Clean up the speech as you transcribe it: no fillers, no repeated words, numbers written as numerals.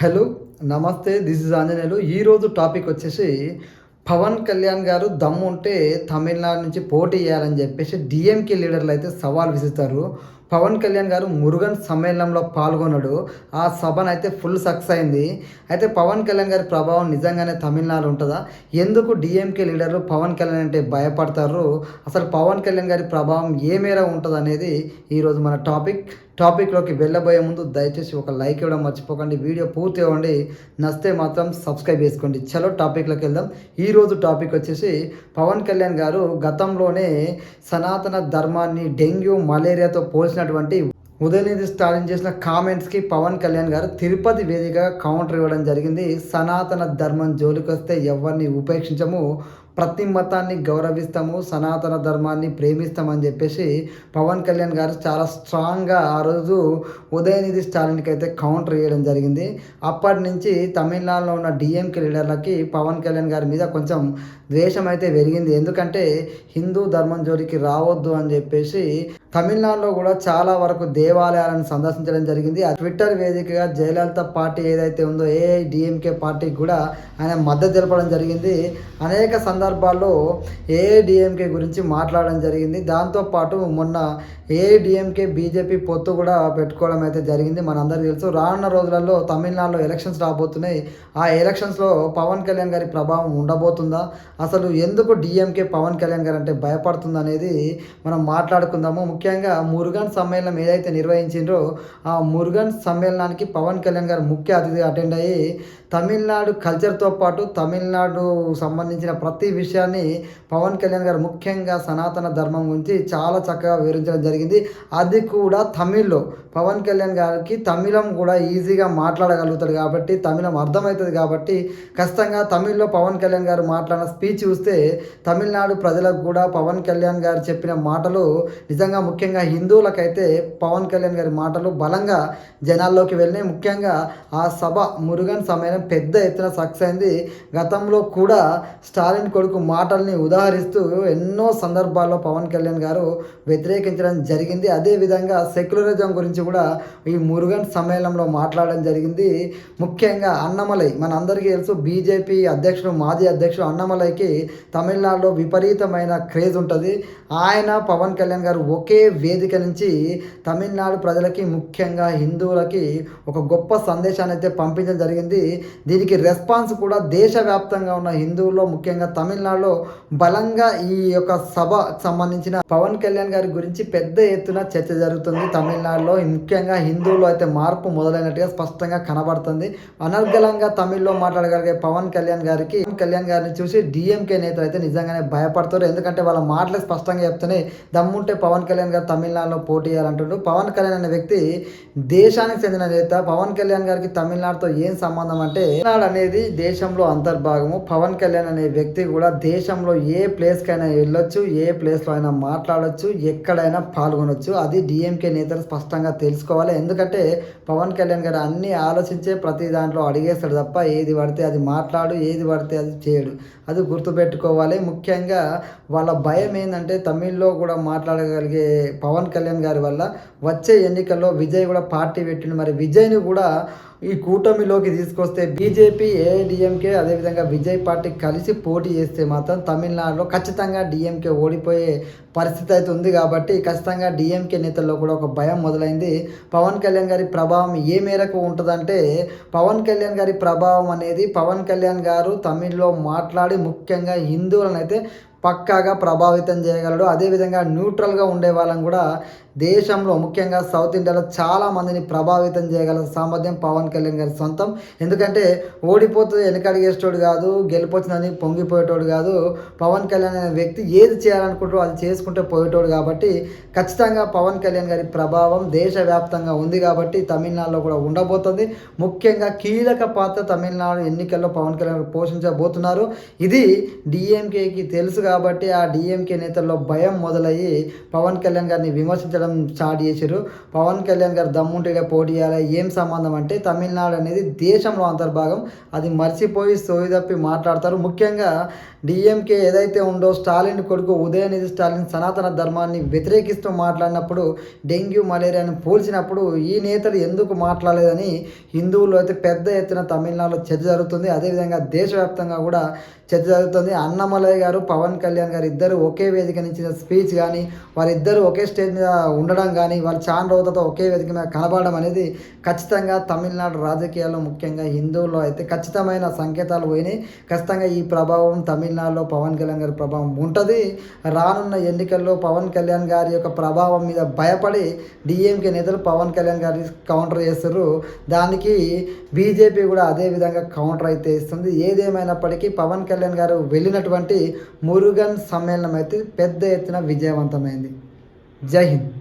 Hello, నమస్తే. This is Anjaneyulu. ఈరోజు topic వచ్చేసి పవన్ కళ్యాణ్ గారు దమ్ముంటే తమిళనాడు నుంచి పోటీ చేయాలని చెప్పేసి డీఎంకే లీడర్లు అయితే సవాల్ విసురుతారు. పవన్ కళ్యాణ్ గారు మురుగన్ సమ్మేళనంలో పాల్గొన్నాడు. ఆ సభనైతే ఫుల్ సక్సెస్ అయింది. అయితే పవన్ కళ్యాణ్ గారి ప్రభావం నిజంగానే తమిళనాడు ఉంటుందా? ఎందుకు డీఎంకే లీడర్లు పవన్ కళ్యాణ్ అంటే భయపడతారు? అసలు పవన్ కళ్యాణ్ గారి ప్రభావం ఏ మేర ఉంటుంది అనేది ఈరోజు మన టాపిక్లోకి వెళ్ళబోయే ముందు దయచేసి ఒక లైక్ ఇవ్వడం మర్చిపోకండి. వీడియో పూర్తి అవ్వండి. నచ్చితే మాత్రం సబ్స్క్రైబ్ చేసుకోండి. చలో టాపిక్లోకి వెళ్దాం. ఈరోజు టాపిక్ వచ్చేసి పవన్ కళ్యాణ్ గారు గతంలోనే సనాతన ధర్మాన్ని డెంగ్యూ మలేరియాతో పోల్చినటువంటి ఉదయనిధి స్టాలిన్ చేసిన కామెంట్స్కి పవన్ కళ్యాణ్ గారు తిరుపతి వేదికగా కౌంటర్ ఇవ్వడం జరిగింది. సనాతన ధర్మం జోలికి వస్తే ఎవరిని ఉపేక్షించము, ప్రతి మతాన్ని గౌరవిస్తాము, సనాతన ధర్మాన్ని ప్రేమిస్తామని చెప్పేసి పవన్ కళ్యాణ్ గారు చాలా స్ట్రాంగ్గా ఆ రోజు ఉదయనిధి స్టాలిన్కి అయితే కౌంటర్ ఇవ్వడం జరిగింది. అప్పటి నుంచి తమిళనాడులో ఉన్న డిఎంకే లీడర్లకి పవన్ కళ్యాణ్ గారి మీద కొంచెం ద్వేషం అయితే పెరిగింది. ఎందుకంటే హిందూ ధర్మం జోలికి రావద్దు అని చెప్పేసి తమిళనాడులో కూడా చాలా వరకు దేవాలయాలను సందర్శించడం జరిగింది. ఆ ట్విట్టర్ వేదికగా జయలలిత పార్టీ ఏదైతే ఉందో ఏఐడిఎంకే పార్టీకి కూడా ఆయన మద్దతు తెలపడం జరిగింది. అనేక సందర్భాల్లో ఏఐడిఎంకే గురించి మాట్లాడడం జరిగింది. దాంతోపాటు మొన్న ఏఐడిఎంకే బీజేపీ పొత్తు కూడా పెట్టుకోవడం అయితే జరిగింది. మనందరికీ తెలుసు. రానున్న రోజులలో తమిళనాడులో ఎలక్షన్స్ రాబోతున్నాయి. ఆ ఎలక్షన్స్లో పవన్ కళ్యాణ్ గారి ప్రభావం ఉండబోతుందా? అసలు ఎందుకు డిఎంకే పవన్ కళ్యాణ్ గారు అంటే భయపడుతుంది అనేది మనం మాట్లాడుకుందాము. ముఖ్యంగా మురుగన్ సమ్మేళనం ఏదైతే నిర్వహించిండ్రో ఆ మురుగన్ సమ్మేళనానికి పవన్ కళ్యాణ్ గారు ముఖ్య అతిథిగా అటెండ్ అయ్యి తమిళనాడు కల్చర్తో పాటు తమిళనాడు సంబంధించిన ప్రతి విషయాన్ని పవన్ కళ్యాణ్ గారు ముఖ్యంగా సనాతన ధర్మం గురించి చాలా చక్కగా వివరించడం జరిగింది. అది కూడా తమిళ్లో. పవన్ కళ్యాణ్ గారికి తమిళం కూడా ఈజీగా మాట్లాడగలుగుతాడు కాబట్టి, తమిళం అర్థమవుతుంది కాబట్టి ఖచ్చితంగా తమిళ్లో పవన్ కళ్యాణ్ గారు మాట్లాడిన స్పీచ్ చూస్తే తమిళనాడు ప్రజలకు కూడా పవన్ కళ్యాణ్ గారు చెప్పిన మాటలు నిజంగా ముఖ్యంగా హిందువులకైతే పవన్ కళ్యాణ్ గారి మాటలు బలంగా జనాల్లోకి వెళ్ళినాయి. ముఖ్యంగా ఆ సభ మురుగన్ సమ్మేళనం పెద్ద ఎత్తున సక్సెస్ అయింది. గతంలో కూడా స్టాలిన్ కొడుకు మాటల్ని ఉదాహరిస్తూ ఎన్నో సందర్భాల్లో పవన్ కళ్యాణ్ గారు వ్యతిరేకించడం జరిగింది. అదేవిధంగా సెక్యులరిజం గురించి కూడా ఈ మురుగన్ సమ్మేళనంలో మాట్లాడడం జరిగింది. ముఖ్యంగా అన్నమలై, మన అందరికీ తెలుసు, బీజేపీ అధ్యక్షుడు మాజీ అధ్యక్షుడు అన్నమలైకి తమిళనాడులో విపరీతమైన క్రేజ్ ఉంటుంది. ఆయన పవన్ కళ్యాణ్ గారు ఒకే వేదిక నుంచి తమిళనాడు ప్రజలకి ముఖ్యంగా హిందువులకి ఒక గొప్ప సందేశాన్ని అయితే పంపించడం జరిగింది. దీనికి రెస్పాన్స్ కూడా దేశవ్యాప్తంగా ఉన్న హిందువుల్లో ముఖ్యంగా తమిళనాడులో బలంగా ఈ యొక్క సభకు సంబంధించిన పవన్ కళ్యాణ్ గారి గురించి పెద్ద ఎత్తున చర్చ జరుగుతుంది. తమిళనాడులో ముఖ్యంగా హిందువుల్లో అయితే మార్పు మొదలైనట్టుగా స్పష్టంగా కనబడుతుంది. అనర్గళంగా తమిళ్లో మాట్లాడగలిగే పవన్ కళ్యాణ్ గారిని చూసి డిఎంకే నేతలు అయితే నిజంగానే భయపడతారు. ఎందుకంటే వాళ్ళ మాటలు స్పష్టంగా చెప్తూనే దమ్ముంటే పవన్ కళ్యాణ్ గారు తమిళనాడులో పోటీ చేయాలంటుండ్రు. పవన్ కళ్యాణ్ అనే వ్యక్తి దేశానికి చెందిన నేత. పవన్ కళ్యాణ్ గారికి తమిళనాడుతో ఏం సంబంధం అంటే, తమిళనాడు అనేది దేశంలో అంతర్భాగము. పవన్ కళ్యాణ్ అనే వ్యక్తి కూడా దేశంలో ఏ ప్లేస్కైనా వెళ్ళొచ్చు, ఏ ప్లేస్లో అయినా మాట్లాడచ్చు, ఎక్కడైనా పాల్గొనొచ్చు. అది డిఎంకే నేతలు స్పష్టంగా తెలుసుకోవాలి. ఎందుకంటే పవన్ కళ్యాణ్ గారు అన్నీ ఆలోచించే ప్రతి దాంట్లో అడిగేస్తాడు తప్ప ఏది పడితే అది మాట్లాడు, ఏది పడితే అది చేయడు. అది గుర్తుపెట్టుకోవాలి. ముఖ్యంగా వాళ్ళ భయం ఏంటంటే తమిళ్లో కూడా మాట్లాడగలిగే పవన్ కళ్యాణ్ గారి వల్ల వచ్చే ఎన్నికల్లో విజయ్ కూడా పార్టీ పెట్టిండు. మరి విజయ్ని కూడా ఈ కూటమిలోకి తీసుకొస్తే బీజేపీ, ఏఐడిఎంకే అదేవిధంగా విజయ్ పార్టీ కలిసి పోటీ చేస్తే మాత్రం తమిళనాడులో ఖచ్చితంగా డిఎంకే ఓడిపోయే పరిస్థితి అయితే ఉంది. కాబట్టి ఖచ్చితంగా డిఎంకే నేతల్లో కూడా ఒక భయం మొదలైంది. పవన్ కళ్యాణ్ గారి ప్రభావం ఏ మేరకు ఉంటుందంటే, పవన్ కళ్యాణ్ గారి ప్రభావం అనేది పవన్ కళ్యాణ్ గారు తమిళ్లో మాట్లాడి ముఖ్యంగా హిందువులను అయితే పక్కాగా ప్రభావితం చేయగలడు. అదేవిధంగా న్యూట్రల్గా ఉండే వాళ్ళని కూడా దేశంలో ముఖ్యంగా సౌత్ ఇండియాలో చాలామందిని ప్రభావితం చేయగల సామర్థ్యం పవన్ కళ్యాణ్ గారి సొంతం. ఎందుకంటే ఓడిపోతే వెనకడిగేసేటోడు కాదు, గెలిపొచ్చిందని పొంగిపోయేటోడు కాదు. పవన్ కళ్యాణ్ అనే వ్యక్తి ఏది చేయాలనుకుంటారో అది చేసుకుంటే పోయేటోడు. కాబట్టి ఖచ్చితంగా పవన్ కళ్యాణ్ గారి ప్రభావం దేశవ్యాప్తంగా ఉంది. కాబట్టి తమిళనాడులో కూడా ఉండబోతుంది. ముఖ్యంగా కీలక పాత్ర తమిళనాడు ఎన్నికల్లో పవన్ కళ్యాణ్ పోషించబోతున్నారు. ఇది డిఎంకేకి తెలుసు కాబట్టి ఆ డీఎంకే నేతల్లో భయం మొదలయ్యి పవన్ కళ్యాణ్ గారిని విమర్శించడం స్టార్ట్ చేశారు. పవన్ కళ్యాణ్ గారు దమ్ముంటే ఈడ పోటీ చేయాలి, ఏం సంబంధం అంటే తమిళనాడు అనేది దేశంలో అంతర్భాగం, అది మర్చిపోయి సోయి తప్పి మాట్లాడతారు. ముఖ్యంగా డీఎంకే ఏదైతే ఉందో స్టాలిన్ కొడుకు ఉదయనిధి స్టాలిన్ సనాతన ధర్మాన్ని వ్యతిరేకిస్తూ మాట్లాడినప్పుడు, డెంగ్యూ మలేరియాను పోల్చినప్పుడు ఈ నేతలు ఎందుకు మాట్లాడలేదని హిందువులు అయితే పెద్ద ఎత్తున తమిళనాడులో చర్చ జరుగుతుంది. అదేవిధంగా దేశవ్యాప్తంగా కూడా చర్చ జరుగుతుంది. అన్నమలయ్య గారు, పవన్ కళ్యాణ్ గారు ఇద్దరు ఒకే వేదిక నుంచి స్పీచ్ కానీ, వారిద్దరూ ఒకే స్టేజ్ మీద ఉండడం కానీ, వాళ్ళు చాలా రోజులతో ఒకే వేదిక మీద కనబడడం అనేది ఖచ్చితంగా తమిళనాడు రాజకీయాల్లో ముఖ్యంగా హిందువుల్లో అయితే ఖచ్చితమైన సంకేతాలు పోయినాయి. ఖచ్చితంగా ఈ ప్రభావం తమిళనాడులో పవన్ కళ్యాణ్ గారి ప్రభావం ఉంటుంది. రానున్న ఎన్నికల్లో పవన్ కళ్యాణ్ గారి యొక్క ప్రభావం మీద భయపడి డిఎంకే నేతలు పవన్ కళ్యాణ్ గారి కౌంటర్ చేస్తారు. దానికి బీజేపీ కూడా అదే విధంగా కౌంటర్ అయితే ఇస్తుంది. ఏదేమైనప్పటికీ పవన్ కళ్యాణ్ గారు వెళ్ళినటువంటి మురుగన్ సమ్మేళనం అయితే పెద్ద ఎత్తున విజయవంతమైంది. జై హింద్.